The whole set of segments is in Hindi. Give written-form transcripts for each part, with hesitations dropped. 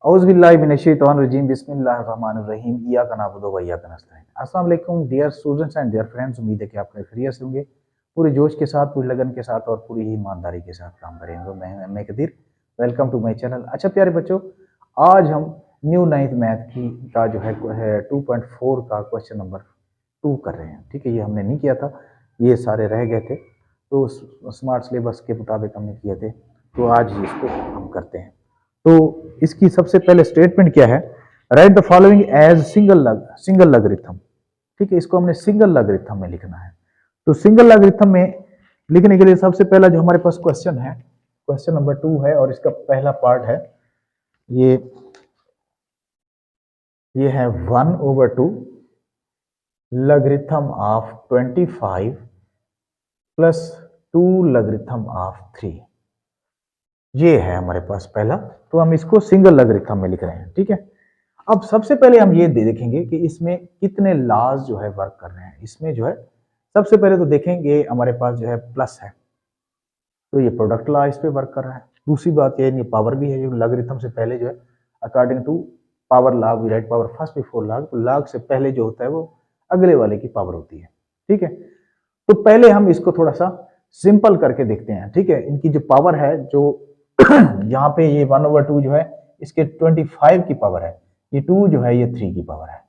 औज़ुबिल्लाहिमिनश्शैतानिर्रजीम बिस्मिल्लाहिर्रहमानिर्रहीम इय्याका नअबुदु व इय्याका नस्तईन। अस्सलाम वालेकुम dear students and dear friends, उम्मीद है कि आप खैरियत से होंगे। पूरे जोश के साथ, पूरी लगन के साथ और पूरी ईमानदारी के साथ काम करेंगे। मैं हूं M A Qadeer, welcome to my channel. अच्छा प्यारे बच्चों, आज हम न्यू नाइन्थ मैथ की का जो है 2.4 का क्वेश्चन नंबर 2 कर रहे हैं। ठीक है, ये हमने नहीं किया था, ये सारे रह गए थे, तो स्मार्ट सिलेबस के मुताबिक हमने किए थे, तो आज ही इसको हम करते हैं। तो इसकी सबसे पहले स्टेटमेंट क्या है, write the following as single logarithm. ठीक है, इसको हमने सिंगल लॉगरिथम में लिखना है। तो सिंगल लॉगरिथम में लिखने के लिए सबसे पहला जो हमारे पास क्वेश्चन है, क्वेश्चन नंबर 2 है, और इसका पहला पार्ट है ये है 1/2 logarithm of 25 plus 2 logarithm of 3। ये है हमारे पास पहला, तो हम इसको सिंगल लॉगरिथम में लिख रहे हैं। ठीक है, अब सबसे पहले हम ये देखेंगे कि इसमें कितने लॉज जो है वर्क कर रहे हैं। इसमें जो है सबसे पहले तो देखेंगे हमारे पास जो है प्लस है, तो ये प्रोडक्ट लॉ इस पे वर्क कर रहा है। दूसरी बात ये पावर भी है, लॉगरिथम से पहले जो है according to power log we write power first before log, तो लॉग से पहले जो होता है वो अगले वाले की पावर होती है। ठीक है, तो पहले हम इसको थोड़ा सा सिंपल करके देखते हैं। ठीक है, इनकी जो पावर है, जो यहाँ पे ये 1/2 जो है इसके 25 की पावर है, ये 2 जो है ये 3 की पावर है।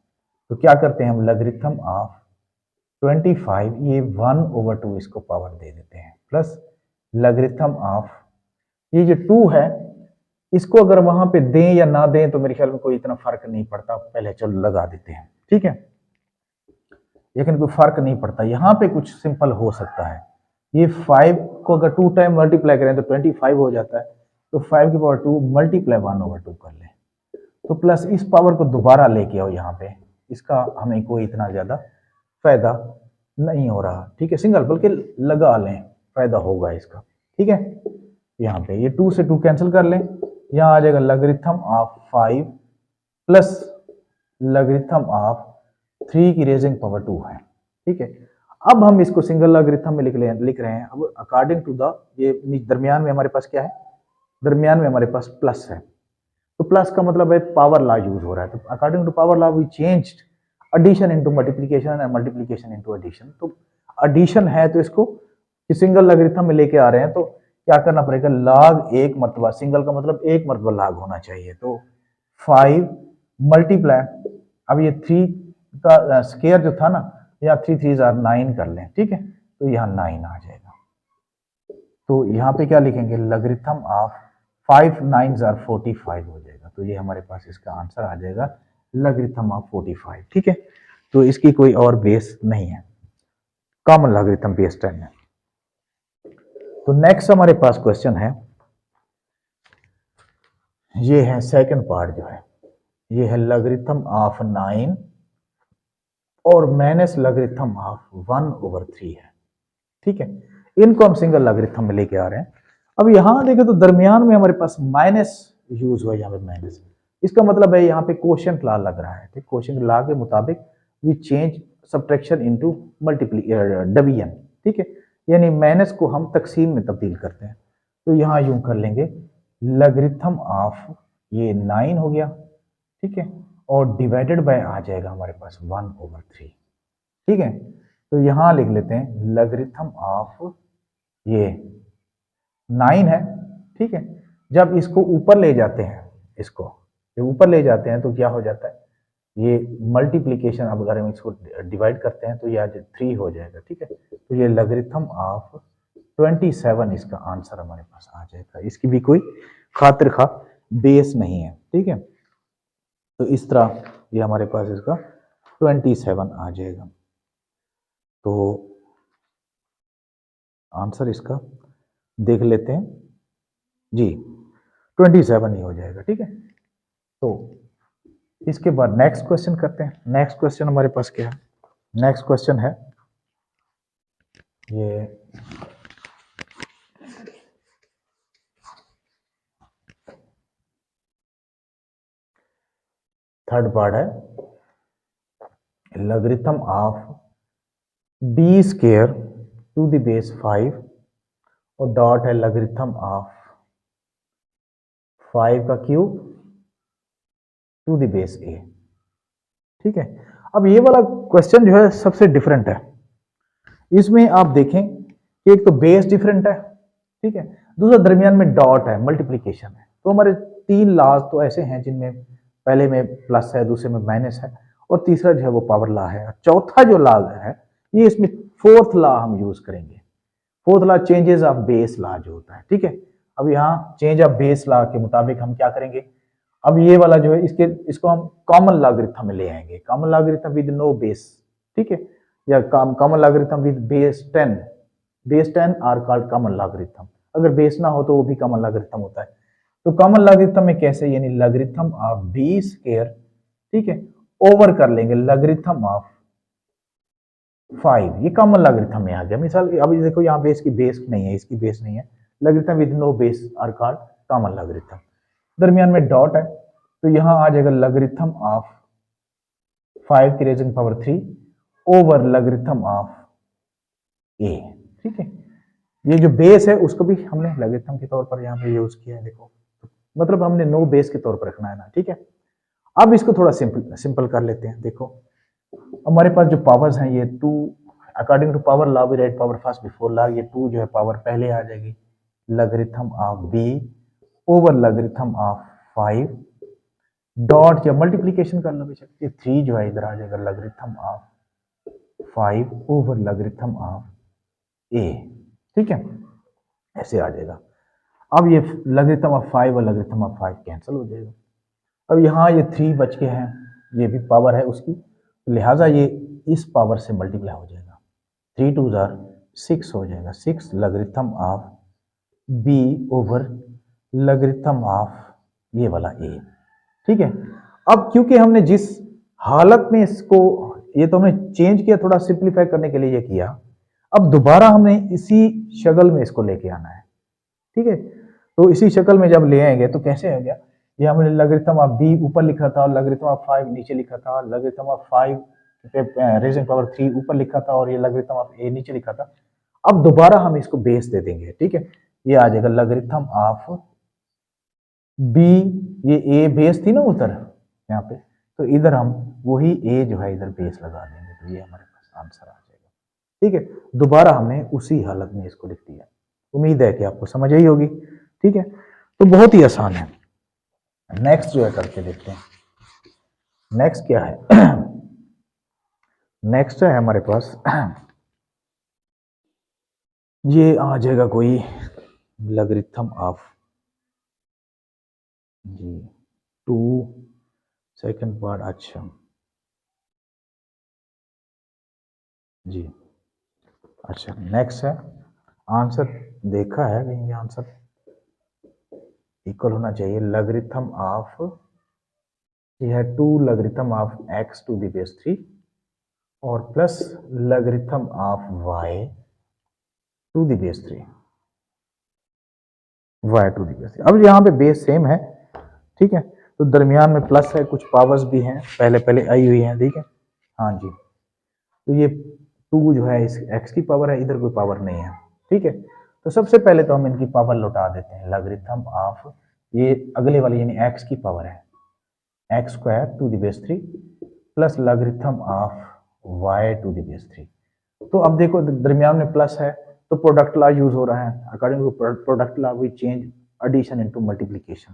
तो क्या करते हैं हम, लॉगरिथम ऑफ 25 ये 1/2 इसको पावर दे देते हैं, प्लस लॉगरिथम ऑफ ये जो 2 है इसको अगर वहां पे दें या ना दें तो मेरे ख्याल में कोई इतना फर्क नहीं पड़ता, पहले चलो लगा देते हैं। ठीक है, लेकिन कोई फर्क नहीं पड़ता, यहाँ पे कुछ सिंपल हो सकता है। ये 5 को अगर 2 टाइम मल्टीप्लाई करें तो 25 हो जाता है, तो 5 की पावर 2 मल्टीप्लाई 1/2 कर लें, तो प्लस इस पावर को दोबारा लेके आओ यहाँ पे, इसका हमें कोई इतना ज्यादा फायदा नहीं हो रहा। ठीक है, सिंगल बल्कि लगा लें, फायदा होगा इसका। ठीक है, यहाँ पे ये 2 से 2 कैंसिल कर लें, यहाँ आ जाएगा logarithm of 5 plus logarithm of 3 की रेजिंग पावर 2 है। ठीक है, अब हम इसको सिंगल लॉगरिथम में लिख रहे हैं। अब अकॉर्डिंग टू द ये दरमियान में हमारे पास क्या है, दरमियान में हमारे पास प्लस है, तो प्लस का मतलब है पावर लॉ यूज हो रहा है। तो according to power law we changed addition into multiplication and multiplication into addition. तो एडिशन है तो इसको सिंगल लॉगरिथम में लेके आ रहे हैं, तो क्या करना पड़ेगा, लॉग एक मरतबा, सिंगल का मतलब एक मरतबा लॉग होना चाहिए, तो 5 मल्टीप्लाई, अब ये 3 का स्क्वायर जो था ना, या 3 3 9 कर लें। ठीक है, तो यहाँ 9 आ जाएगा। तो यहाँ पे क्या लिखेंगे, लॉगरिथम ऑफ 5 9 45 हो जाएगा। तो ये हमारे पास इसका आंसर आ जाएगा लॉगरिथम ऑफ 45। ठीक है, तो इसकी कोई और बेस नहीं है, कॉमन लॉगरिथम बेस 10 है। तो नेक्स्ट हमारे पास क्वेश्चन है, ये है सेकंड पार्ट जो है, ये है लॉगरिथम ऑफ 9 और माइनस लॉगरिथम ऑफ 1/3 है। ठीक है, इनको हम सिंगल लॉगरिथम में लेके आ रहे हैं। अब यहां देखें तो दरमियान में हमारे पास माइनस यूज हुआ, यहाँ पे माइनस, इसका मतलब है यहाँ पे कोशेंट लॉ लग रहा है। ठीक, कोशेंट लॉ के मुताबिक we change subtraction into division. ठीक है, यानी माइनस को हम तकसीम में तब्दील करते हैं। तो यहाँ यूं कर लेंगे, लॉगरिथम ऑफ ये 9 हो गया, ठीक है, और डिवाइडेड बाय आ जाएगा हमारे पास 1/3। ठीक है, तो यहां लिख लेते हैं लॉगरिथम ऑफ ये 9 है। ठीक है, जब इसको ऊपर ले जाते हैं, इसको जब ऊपर ले जाते हैं तो क्या हो जाता है, ये मल्टीप्लीकेशन, अब अगर हम इसको डिवाइड करते हैं तो ये आज 3 हो जाएगा। ठीक है, तो ये लॉगरिथम ऑफ 27 इसका आंसर हमारे पास आ जाएगा। इसकी भी कोई खातिर खा बेस नहीं है। ठीक है, तो इस तरह ये हमारे पास इसका 27 आ जाएगा। तो आंसर इसका देख लेते हैं जी, 27 ही हो जाएगा। ठीक है, तो इसके बाद नेक्स्ट क्वेश्चन करते हैं। नेक्स्ट क्वेश्चन हमारे पास क्या है, नेक्स्ट क्वेश्चन है ये थर्ड पार्ट है, logarithm of b square to the base 5 और डॉट है लॉगरिथम ऑफ 5 का cube to the base a. ठीक है, अब ये वाला क्वेश्चन जो है सबसे डिफरेंट है। इसमें आप देखें कि एक तो बेस डिफरेंट है, ठीक है, दूसरा दरमियान में डॉट है, मल्टीप्लीकेशन है। तो हमारे तीन लॉज तो ऐसे हैं जिनमें पहले में प्लस है, दूसरे में माइनस है, और तीसरा जो है वो पावर लॉ है। चौथा जो लॉ है ये इसमें फोर्थ लॉ हम यूज करेंगे। Fourth law changes of base law जो होता है। ठीक है, अब यहाँ चेंज ऑफ बेस लॉ के मुताबिक हम क्या करेंगे, अब ये वाला जो है इसको हम कॉमन लॉगरिथम में ले आएंगे, common logarithm with no base. ठीक है, या common logarithm with base 10, base 10 are called common logarithm. अगर बेस ना हो तो वो भी कॉमन लॉगरिथम होता है। तो कॉमन लॉगरिथम में कैसे, यानी लॉगरिथम ऑफ बी स्क्वायर, ठीक है, ओवर कर लेंगे लॉगरिथम ऑफ 5, ये कॉमन लॉगरिथम में आ गया। मिसाल अभी देखो यहाँ बेस की बेस नहीं है, इसकी बेस नहीं है, logarithm with no base are called common logarithm. दरमियान में डॉट है तो यहां आ जाएगा लॉगरिथम ऑफ 5 की raising power 3 over logarithm of A. ठीक है, ये जो बेस है उसको भी हमने लॉगरिथम के तौर पर यहाँ पे यूज किया है। देखो मतलब हमने नो बेस के तौर पर रखना है ना। ठीक है, अब इसको थोड़ा सिंपल कर लेते हैं। देखो हमारे पास जो पावर्स हैं ये 2, according to power law we write power first before law, ये 2 जो है पावर पहले आ जाएगी, logarithm of b over logarithm of 5 dot या मल्टीप्लीकेशन कर लो बेशक, ये 3 जो है इधर आ जाएगा logarithm of 5 over logarithm of A. ठीक है, ऐसे आ जाएगा। अब ये लॉगरिथम ऑफ 5 और लॉगरिथम ऑफ 5 कैंसिल हो जाएगा। अब यहाँ ये 3 बच के हैं, ये भी पावर है उसकी, लिहाजा ये इस पावर से मल्टीप्लाई हो जाएगा, 3 2 6 हो जाएगा, 6 logarithm of b over logarithm of ये वाला ए। ठीक है, अब क्योंकि हमने जिस हालत में इसको, ये तो हमने चेंज किया थोड़ा सिंप्लीफाई करने के लिए ये किया, अब दोबारा हमने इसी शक्ल में इसको लेके आना है। ठीक है, तो इसी शक्ल में जब ले आएंगे तो कैसे हो गया, ये हमने लॉगरिथम ऑफ बी ऊपर लिखा था और लॉगरिथम ऑफ 5 नीचे लिखा था, लॉगरिथम ऑफ 5 रेज़िंग पावर 3 ऊपर लिखा था और ये लॉगरिथम ऑफ ए नीचे लिखा था। अब दोबारा हम इसको बेस दे देंगे। ठीक है, ये आ जाएगा लॉगरिथम ऑफ बी, ये ए बेस थी ना उधर यहाँ पे, तो इधर हम वही ए जो है इधर बेस लगा देंगे, तो ये हमारे पास आंसर आ जाएगा। ठीक है, दोबारा हमने उसी हालत में इसको लिख दिया। उम्मीद है कि आपको समझ आई होगी। ठीक है, तो बहुत ही आसान है। नेक्स्ट जो है करके देखते हैं, नेक्स्ट क्या है। नेक्स्ट है हमारे पास ये आ जाएगा कोई logarithm of g 2 second part, अच्छा जी, अच्छा नेक्स्ट है, आंसर देखा है कहीं, आंसर इक्वल होना चाहिए, लॉगरिथम ऑफ ये है 2 logarithm of x to the base 3 और plus logarithm of y to the base 3, y to the base 3। अब यहाँ पे बेस सेम है। ठीक है, तो दरमियान में प्लस है, कुछ पावर्स भी हैं पहले पहले आई हुई हैं। ठीक है, हाँ जी, तो ये 2 जो है इस x की पावर है, इधर कोई पावर नहीं है। ठीक है, तो सबसे पहले तो हम इनकी पावर लौटा देते हैं, लॉगरिथम ऑफ ये अगले वाली यानी x की पावर है x square to the base 3 plus logarithm of y to the base 3। तो अब देखो दरमियान में प्लस है तो प्रोडक्ट लॉ यूज हो रहा है, according to product law we change addition into multiplication.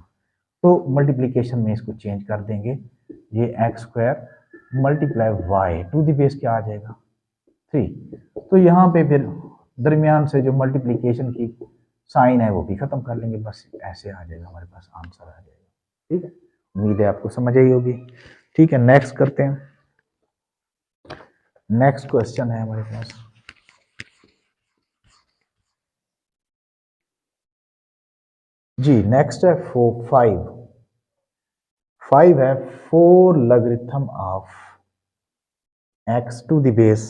तो मल्टीप्लिकेशन में इसको चेंज कर देंगे, ये x square multiply y to the base क्या आ जाएगा 3। तो यहाँ पे फिर दरमियान से जो मल्टीप्लिकेशन की साइन है वो भी खत्म कर लेंगे, बस ऐसे आ जाएगा हमारे पास आंसर आ जाएगा। ठीक है, उम्मीद है आपको समझ आई होगी। ठीक है, नेक्स्ट करते हैं। नेक्स्ट क्वेश्चन है हमारे पास, जी नेक्स्ट है 5 है 4 logarithm of x to the base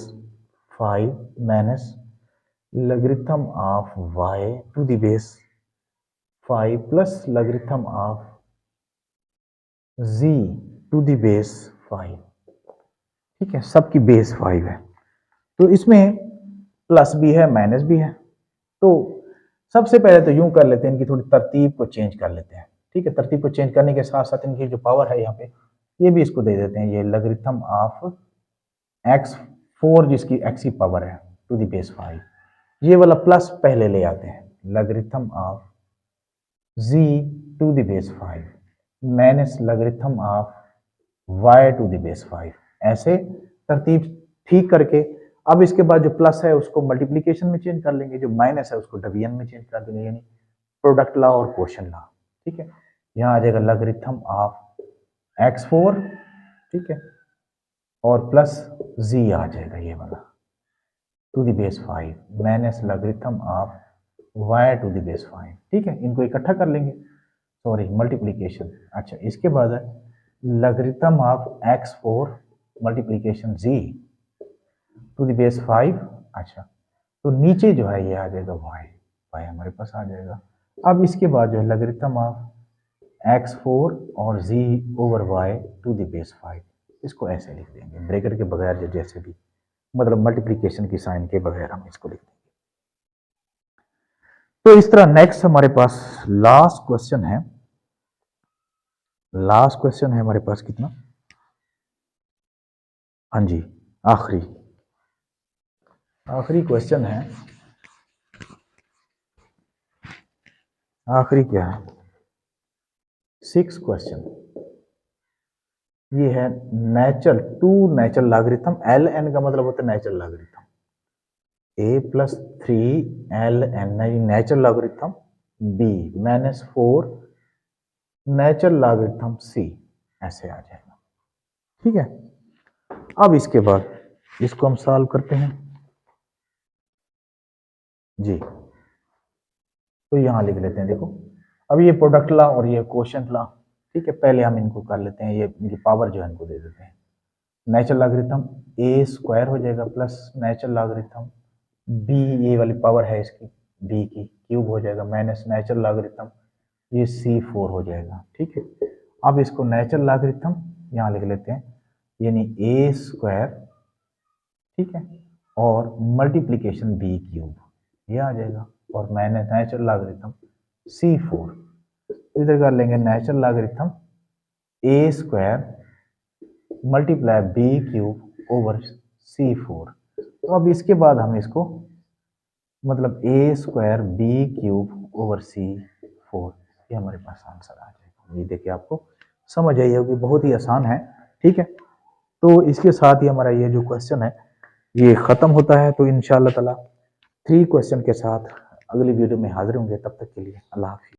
5 minus logarithm of y to the base 5 plus logarithm of z to the base 5। ठीक है, सबकी बेस 5 है, तो इसमें प्लस भी है माइनस भी है। तो सबसे पहले तो यूं कर लेते हैं, इनकी थोड़ी तरतीब को चेंज कर लेते हैं। ठीक है, तरतीब को चेंज करने के साथ साथ इनकी जो पावर है यहाँ पे ये भी इसको दे देते हैं, ये लॉगरिथम ऑफ x4 जिसकी x की पावर है टू द बेस 5, ये वाला प्लस पहले ले आते हैं, logarithm of z to the base 5 minus logarithm of y to the base 5, ऐसे तरतीब ठीक करके अब इसके बाद जो प्लस है उसको मल्टीप्लिकेशन में चेंज कर लेंगे, जो माइनस है उसको डिवीजन में चेंज कर देंगे, यानी प्रोडक्ट लॉ और क्वोशंट लॉ। ठीक है, यहाँ आ जाएगा लॉगरिथम ऑफ x4, ठीक है, और प्लस z आ जाएगा ये वाला to the base 5 minus logarithm of y to the base 5। ठीक है, इनको इकट्ठा कर लेंगे, सॉरी मल्टीप्लिकेशन। अच्छा, इसके बाद है logarithm of x4 multiplication z to the base 5। अच्छा, तो नीचे जो है ये आ जाएगा y हमारे पास आ जाएगा। अब इसके बाद जो है लॉगरिथम ऑफ x4 और z over y to the base 5, इसको ऐसे लिख देंगे ब्रैकेट के बगैर, जैसे भी मतलब मल्टीप्लिकेशन की साइन के बगैर हम इसको लिख देंगे। तो इस तरह नेक्स्ट हमारे पास लास्ट क्वेश्चन है, लास्ट क्वेश्चन है हमारे पास कितना, हाँ जी आखिरी क्वेश्चन है। आखिरी क्या है, 6 क्वेश्चन। ये है नेचुरल लॉगरिथम, एल एन का मतलब होता है natural logarithm, a plus 3ln natural logarithm b minus 4 natural logarithm c, ऐसे आ जाएगा। ठीक है, अब इसके बाद इसको हम सॉल्व करते हैं जी। तो यहां लिख लेते हैं, देखो अब ये प्रोडक्ट लॉ और ये क्वोशंट लॉ। ठीक है, पहले हम इनको कर लेते हैं, ये इनकी पावर जो है इनको दे देते हैं। नेचुरल लॉगरिथम a स्क्वायर हो जाएगा प्लस नेचुरल लॉगरिथम b, ये वाली पावर है इसकी b की, क्यूब हो जाएगा माइनस नेचुरल लॉगरिथम ये c4 हो जाएगा। ठीक है, अब इसको नेचुरल लॉगरिथम यहाँ लिख लेते हैं, यानी a स्क्वायर, ठीक है, और मल्टीप्लिकेशन b क्यूब, ये आ जाएगा, और माइनस नेचुरल लॉगरिथम c4, इधर कर लेंगे natural logarithm a square multiply b cube over c4। तो अब इसके बाद हम इसको मतलब a square b cube over c4, ये हमारे पास आंसर आ जाएगा। ये देखिए आपको समझ आई होगी, बहुत ही आसान है। ठीक है, तो इसके साथ ही हमारा ये जो क्वेश्चन है ये ख़त्म होता है। तो इंशाअल्लाह ताला 3 क्वेश्चन के साथ अगली वीडियो में हाजिर होंगे, तब तक के लिए अल्लाह हाफिज़।